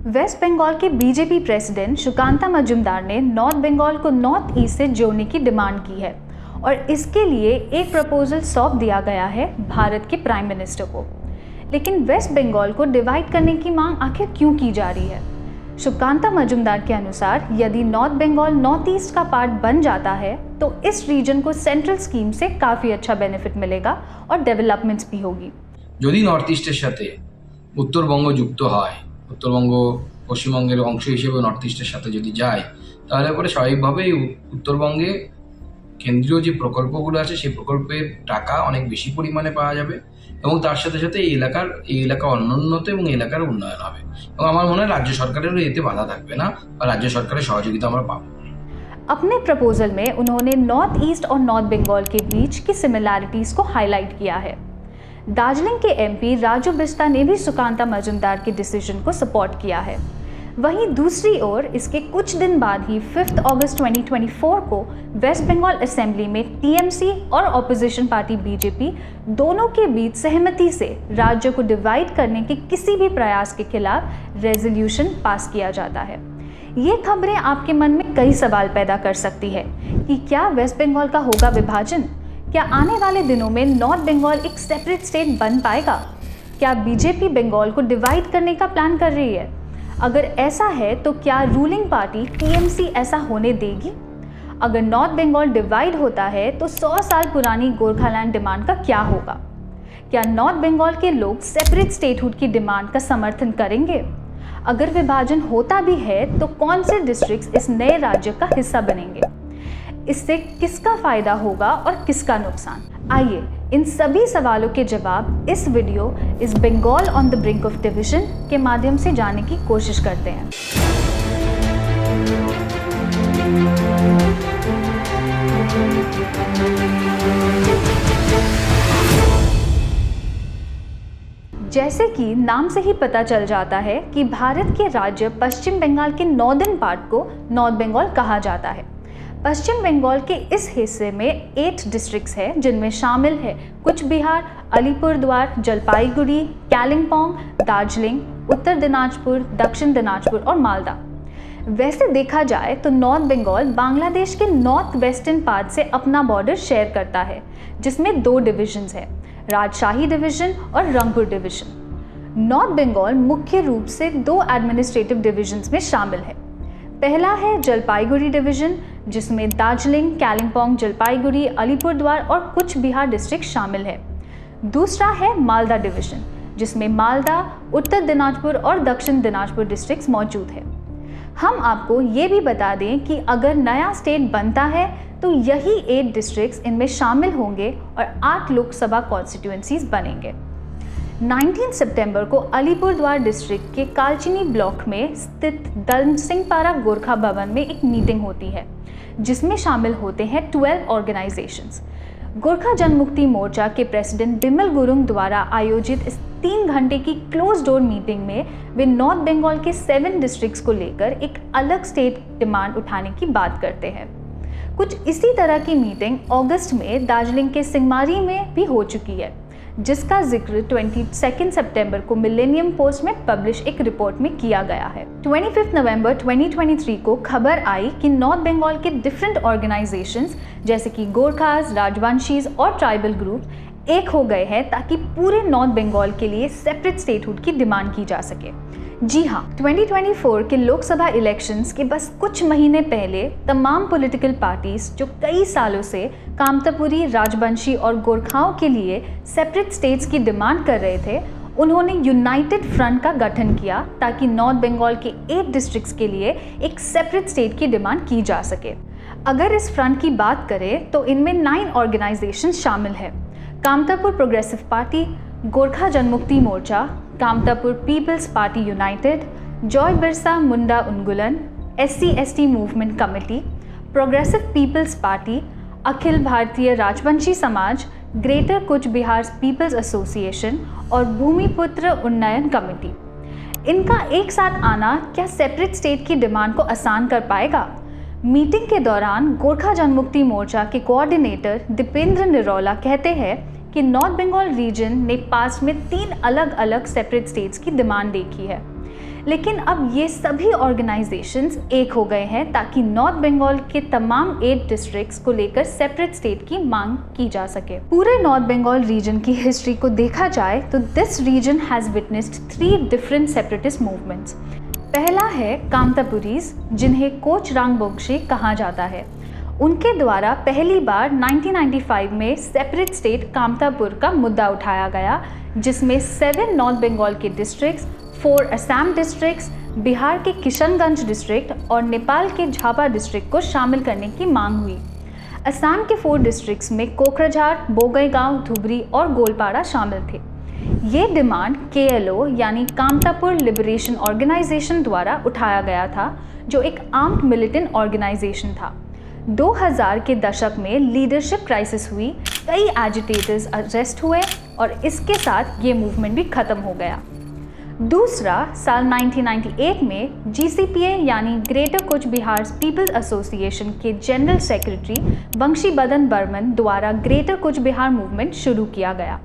Waste Bengal के BJP president Sukanta Majumdar ने north Bengal को नॉर्थ ईस्ट से जोड़ने की डिमांड की है और इसके लिए एक प्रपोजल सौंप दिया गया है भारत के प्राइम मिनिस्टर को। लेकिन वेस्ट बंगाल को डिवाइड करने की मांग आखिर क्यों की जा रही है? सुकांता मजूमदार के अनुसार यदि नॉर्थ बंगाल नॉर्थ ईस्ट का पार्ट बन जाता है तो इस रीजन को सेंट्रल स्कीम से काफ़ी अच्छा बेनिफिट मिलेगा और डेवलपमेंट्स भी होगी। যদি নর্থ ইস্টের সাথে উত্তরবঙ্গ যুক্ত হয়, উত্তরবঙ্গ পশ্চিমবঙ্গের অংশ হিসেবে নর্থ ইস্টের সাথে যদি যায়, তাহলে পরে স্বাভাবিকভাবেই উত্তরবঙ্গে কেন্দ্রীয় যে প্রকল্পগুলো আছে সেই প্রকল্পের টাকা অনেক বেশি পরিমাণে পাওয়া যাবে এবং তার সাথে সাথে এই এলাকা অনুন্নত এবং এই এলাকার উন্নয়ন হবে এবং আমার মনে হয় রাজ্য সরকারেরও এতে বাধা থাকবে না বা রাজ্য সরকারের সহযোগিতা আমরা পাবো। अपने प्रपोजल में उन्होंने नॉर्थ ईस्ट और नॉर्थ बंगाल के बीच की सिमिलैरिटीज़ को हाईलाइट किया है। दार्जिलिंग के एमपी राजू बिस्ता ने भी सुकांता मजूमदार के डिसीजन को सपोर्ट किया है। वहीं दूसरी ओर इसके कुछ दिन बाद ही 5 अगस्त 2024 को वेस्ट बंगाल असेंबली में टीएमसी और ऑपोजिशन पार्टी बीजेपी दोनों के बीच सहमति से राज्य को डिवाइड करने के किसी भी प्रयास के खिलाफ रेजोल्यूशन पास किया जाता है। ये खबरें आपके मन में कई सवाल पैदा कर सकती है कि क्या वेस्ट बंगाल का होगा विभाजन? क्या आने वाले दिनों में नॉर्थ बंगाल एक सेपरेट स्टेट बन पाएगा? क्या बीजेपी बंगाल को डिवाइड करने का प्लान कर रही है? अगर ऐसा है तो क्या रूलिंग पार्टी टीएमसी ऐसा होने देगी? अगर नॉर्थ बंगाल डिवाइड होता है तो 100 साल पुरानी गोरखालैंड डिमांड का क्या होगा? क्या नॉर्थ बंगाल के लोग सेपरेट स्टेटहुड की डिमांड का समर्थन करेंगे? अगर विभाजन होता भी है तो कौन से डिस्ट्रिक्ट्स इस नए राज्य का हिस्सा बनेंगे? इससे किसका फायदा होगा और किसका नुकसान? आइए इन सभी सवालों के जवाब इस वीडियो इस Bengal on the brink of division के माध्यम से जानने की कोशिश करते हैं। जैसे कि नाम से ही पता चल जाता है कि भारत के राज्य पश्चिम बंगाल के नॉर्दर्न पार्ट को नॉर्थ बंगाल कहा जाता है। पश्चिम बंगाल के इस हिस्से में 8 डिस्ट्रिक्ट्स हैं जिनमें शामिल है कूच बिहार, अलीपुरद्वार, जलपाईगुड़ी, कालिम्पोंग, दार्जिलिंग, उत्तर दिनाजपुर, दक्षिण दिनाजपुर और मालदा। वैसे देखा जाए तो नॉर्थ बंगाल बांग्लादेश के नॉर्थ वेस्टर्न पार्ट से अपना बॉर्डर शेयर करता है जिसमें 2 डिविजन्स हैं, राजशाही डिवीजन और रंगपुर डिवीजन। नॉर्थ बंगाल मुख्य रूप से 2 एडमिनिस्ट्रेटिव डिविजन्स में शामिल है। पहला है जलपाईगुड़ी डिवीजन जिसमें दार्जिलिंग, कालिम्पोंग, जलपाईगुड़ी, अलीपुरद्वार और कूच बिहार डिस्ट्रिक्ट शामिल है। दूसरा है मालदा डिवीजन जिसमें मालदा, उत्तर दिनाजपुर और दक्षिण दिनाजपुर डिस्ट्रिक्ट्स मौजूद है। हम आपको ये भी बता दें कि अगर नया स्टेट बनता है तो यही 8 डिस्ट्रिक्ट्स इनमें शामिल होंगे और 8 लोकसभा कॉन्स्टिट्यूएंसीज बनेंगे। 19 सितंबर को अलीपुरद्वार डिस्ट्रिक्ट के कालचिनी ब्लॉक में स्थित दलसिंहपारा गोरखा भवन में एक मीटिंग होती है जिसमें शामिल होते हैं 12 ऑर्गेनाइजेशंस। गोरखा जनमुक्ति मोर्चा के प्रेसिडेंट बिमल गुरुंग द्वारा आयोजित इस 3 घंटे की क्लोज डोर मीटिंग में वे नॉर्थ बंगाल के 7 डिस्ट्रिक्ट्स को लेकर एक अलग स्टेट डिमांड उठाने की बात करते हैं। कुछ इसी तरह की मीटिंग अगस्त में दार्जिलिंग के सिंगमारी में भी हो चुकी है जिसका जिक्र 22 सितंबर को मिलेनियम पोस्ट में पब्लिश एक रिपोर्ट में किया गया है। 25 नवंबर 2023 को खबर आई कि नॉर्थ बंगाल के डिफरेंट ऑर्गेनाइजेशंस जैसे कि गोरखास, राजवंशीज और ट्राइबल ग्रुप एक हो गए हैं ताकि पूरे नॉर्थ बंगाल के लिए सेपरेट स्टेटहुड की डिमांड की जा सके। जी हाँ, 2024 के लोकसभा इलेक्शंस के बस कुछ महीने पहले तमाम पॉलिटिकल पार्टीज जो कई सालों से कामतापुरी, राजवंशी और गोरखाओं के लिए सेपरेट स्टेट्स की डिमांड कर रहे थे, उन्होंने यूनाइटेड फ्रंट का गठन किया ताकि नॉर्थ बंगाल के 8 डिस्ट्रिक्ट्स के लिए एक सेपरेट स्टेट की डिमांड की जा सके। अगर इस फ्रंट की बात करें तो इनमें 9 ऑर्गेनाइजेशन शामिल है। Kamtapur progressive party, Gorkha Janmukti Morcha, Kamtapur people's party united, Joy Birsa Munda Ulgulan, SC/ST movement committee, progressive people's party, Akhil Bharatiya Rajbanshi Samaj, greater Cooch Behar people's association और भूमिपुत्र उन्नयन कमेटी। इनका एक साथ आना क्या सेपरेट स्टेट की डिमांड को आसान कर पाएगा? मीटिंग के दौरान गोरखा जनमुक्ति मोर्चा के कोऑर्डिनेटर दीपेंद्र निरौला कहते हैं कि नॉर्थ बंगाल रीजन ने पास्ट में 3 अलग अलग सेपरेट स्टेट्स की डिमांड देखी है। लेकिन अब ये सभी ऑर्गेनाइजेशंस एक हो गए हैं ताकि नॉर्थ बंगाल के तमाम 8 डिस्ट्रिक्ट्स को लेकर सेपरेट स्टेट की मांग की जा सके। पूरे नॉर्थ बंगाल रीजन की हिस्ट्री को देखा जाए तो this region has witnessed 3 different separatist movements. पहला है कामतापुरीज, जिन्हें कोच रांगबोगशे कहा जाता है। उनके द्वारा पहली बार 1995 में सेपरेट स्टेट कामतापुर का मुद्दा उठाया गया, जिसमें 7 नॉर्थ बंगाल के डिस्ट्रिक्ट्स, 4 असम डिस्ट्रिक्ट्स, बिहार के किशनगंज डिस्ट्रिक्ट और नेपाल के झापा डिस्ट्रिक्ट को शामिल करने की मांग हुई। असम के 4 डिस्ट्रिक्ट्स में कोकराझार, बोंगईगांव, धुबरी और गोलपाड़ा शामिल थे। ये डिमांड KLO यानी कामतापुर लिबरेशन ऑर्गेनाइजेशन द्वारा उठाया गया था, जो एक आर्म्ड मिलिटेंट ऑर्गेनाइजेशन था। 2000 के दशक में लीडरशिप क्राइसिस हुई, कई एजिटेटर्स अरेस्ट हुए और इसके साथ ये मूवमेंट भी ख़त्म हो गया। दूसरा, साल 1998 में GCPA यानी greater Cooch Behar people's association के जनरल सेक्रेटरी बंशी बदन बर्मन द्वारा ग्रेटर कूच बिहार मूवमेंट शुरू किया गया।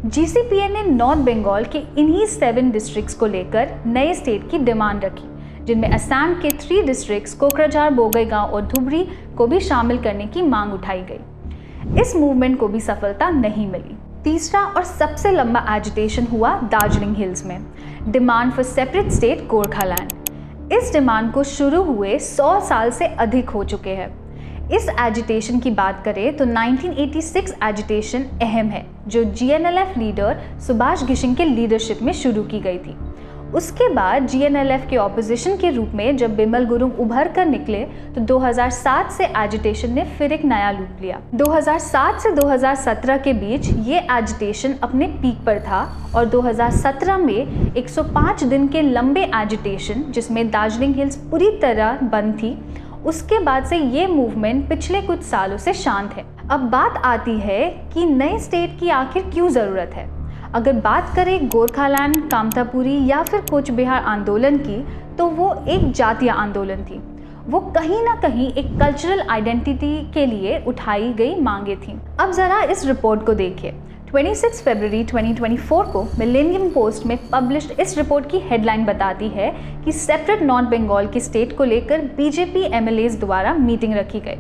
GCPA ने नॉर्थ बंगाल के इन्हीं 7 डिस्ट्रिक्ट्स को लेकर नए स्टेट की डिमांड रखी, जिनमें असम के 3 डिस्ट्रिक्ट्स कोकराझार, बोंगईगांव और धुबरी को भी शामिल करने की मांग उठाई गई। इस मूवमेंट को भी सफलता नहीं मिली। तीसरा और सबसे लंबा एजिटेशन हुआ दार्जिलिंग हिल्स में, demand for separate state Gorkhaland. इस डिमांड को शुरू हुए 100 साल से अधिक हो चुके हैं। इस एजिटेशन की बात करें तो 1986 एजिटेशन अहम है, जो GNLF लीडर सुभाष घिसिंग के लीडरशिप में शुरू की गई थी। उसके बाद GNLF के ऑपोजिशन के रूप में जब बिमल गुरुंग उभर कर निकले तो 2007 से एजिटेशन ने फिर एक नया रूप लिया। 2007 से 2017 के बीच ये एजिटेशन अपने पीक पर था और 2017 में 105 दिन के लंबे एजिटेशन, जिसमें दार्जिलिंग हिल्स पूरी तरह बंद थी, उसके बाद से ये मूवमेंट पिछले कुछ सालों से शांत है। अब बात आती है कि नए स्टेट की आखिर क्यों ज़रूरत है। अगर बात करें गोरखालैंड, कामतापुरी या फिर कूच बिहार आंदोलन की, तो वो एक जातीय आंदोलन थी। वो कहीं ना कहीं एक कल्चरल आइडेंटिटी के लिए उठाई गई मांगे थीं। अब ज़रा इस रिपोर्ट को देखिए। 26 फरवरी 2024 को मिलेनियम पोस्ट में पब्लिश्ड इस रिपोर्ट की हेडलाइन बताती है कि सेपरेट नॉर्थ बंगाल के स्टेट को लेकर BJP MLAs द्वारा मीटिंग रखी गई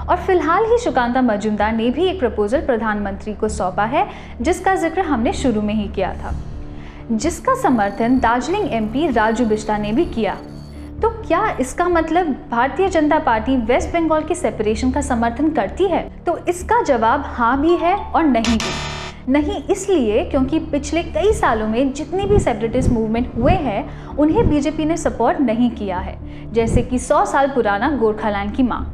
और फिलहाल ही सुकांता मजूमदार ने भी एक प्रपोजल प्रधानमंत्री को सौंपा है, जिसका जिक्र हमने शुरू में ही किया था, जिसका समर्थन दार्जिलिंग MP राजू बिष्टा ने भी किया। तो क्या इसका मतलब भारतीय जनता पार्टी वेस्ट बंगाल के सेपरेशन का समर्थन करती है? तो इसका जवाब हाँ भी है और नहीं भी। नहीं इसलिए क्योंकि पिछले कई सालों में जितने भी सेपरेटिस्ट मूवमेंट हुए हैं उन्हें BJP ने सपोर्ट नहीं किया है, जैसे कि 100 साल पुराना गोरखालैंड की मांग।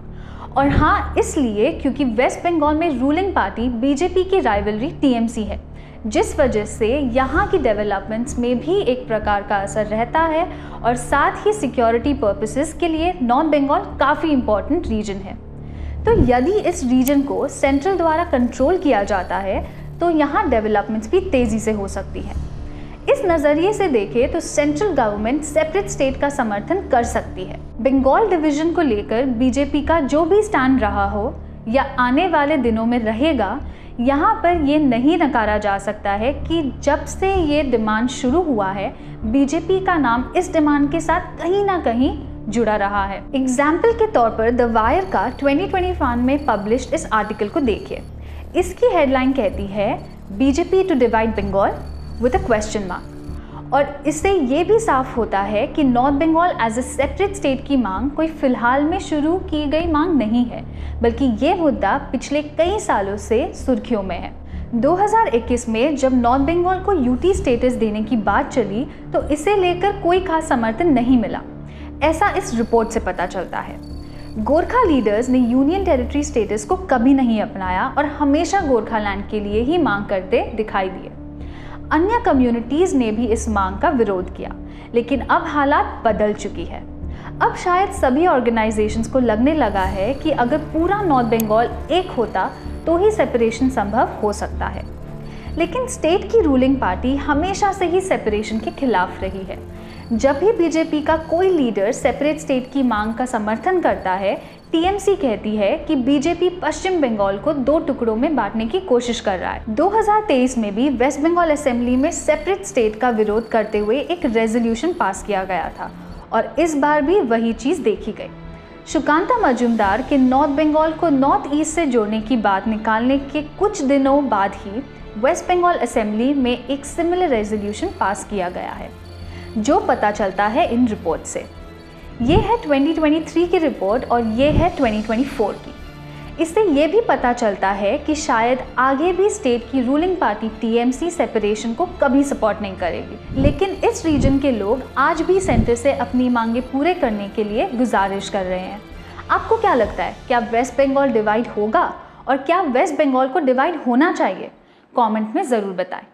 और हाँ इसलिए क्योंकि वेस्ट बंगाल में रूलिंग पार्टी BJP की राइवलरी TMC है, जिस वजह से यहाँ की डेवलपमेंट्स में भी एक प्रकार का असर रहता है और साथ ही सिक्योरिटी पर्पसेस के लिए नॉर्थ बंगाल काफ़ी इम्पॉर्टेंट रीजन है। तो यदि इस रीजन को सेंट्रल द्वारा कंट्रोल किया जाता है तो यहाँ डेवलपमेंट्स भी तेज़ी से हो सकती है। इस नज़रिए से देखें तो सेंट्रल गवर्नमेंट सेपरेट स्टेट का समर्थन कर सकती है। बंगाल डिवीजन को लेकर BJP का जो भी स्टैंड रहा हो या आने वाले दिनों में रहेगा, यहाँ पर ये नहीं नकारा जा सकता है कि जब से ये डिमांड शुरू हुआ है BJP का नाम इस डिमांड के साथ कहीं ना कहीं जुड़ा रहा है। एग्जाम्पल के तौर पर द वायर का 2021 में पब्लिश्ड इस आर्टिकल को देखिए। इसकी हेडलाइन कहती है BJP to divide Bengal with a question mark, और इससे ये भी साफ होता है कि north Bengal as a separate state की मांग कोई फिलहाल में शुरू की गई मांग नहीं है, बल्कि ये मुद्दा पिछले कई सालों से सुर्खियों में है। 2021 में जब नॉर्थ बंगाल को UT स्टेटस देने की बात चली तो इसे लेकर कोई खास समर्थन नहीं मिला, ऐसा इस रिपोर्ट से पता चलता है। गोरखा लीडर्स ने यूनियन टेरिटरी स्टेटस को कभी नहीं अपनाया और हमेशा गोरखालैंड के लिए ही मांग करते दिखाई दिए। अन्य कम्युनिटीज़ ने भी इस मांग का विरोध किया, लेकिन अब हालात बदल चुकी है। अब शायद सभी ऑर्गेनाइजेशंस को लगने लगा है कि अगर पूरा नॉर्थ बंगाल एक होता तो ही सेपरेशन संभव हो सकता है। लेकिन स्टेट की रूलिंग पार्टी हमेशा से ही सेपरेशन के खिलाफ रही है। जब भी बीजेपी का कोई लीडर सेपरेट स्टेट की मांग का समर्थन करता है, टीएमसी कहती है कि बीजेपी पश्चिम बंगाल को 2 टुकड़ों में बांटने की कोशिश कर रहा है। 2023 में भी वेस्ट बंगाल असेंबली में सेपरेट स्टेट का विरोध करते हुए एक रेजोल्यूशन पास किया गया था और इस बार भी वही चीज़ देखी गई। सुकांता मजूमदार के नॉर्थ बंगाल को नॉर्थ ईस्ट से जोड़ने की बात निकालने के कुछ दिनों बाद ही वेस्ट बंगाल असेंबली में एक सिमिलर रेजोल्यूशन पास किया गया है, जो पता चलता है इन रिपोर्ट से। ये है 2023 की रिपोर्ट और ये है 2024 की। इससे ये भी पता चलता है कि शायद आगे भी स्टेट की रूलिंग पार्टी टीएमसी सेपरेशन को कभी सपोर्ट नहीं करेगी, लेकिन इस रीजन के लोग आज भी सेंटर से अपनी मांगे पूरे करने के लिए गुजारिश कर रहे हैं। आपको क्या लगता है, क्या वेस्ट बंगाल डिवाइड होगा और क्या वेस्ट बंगाल को डिवाइड होना चाहिए? कमेंट में ज़रूर बताएं।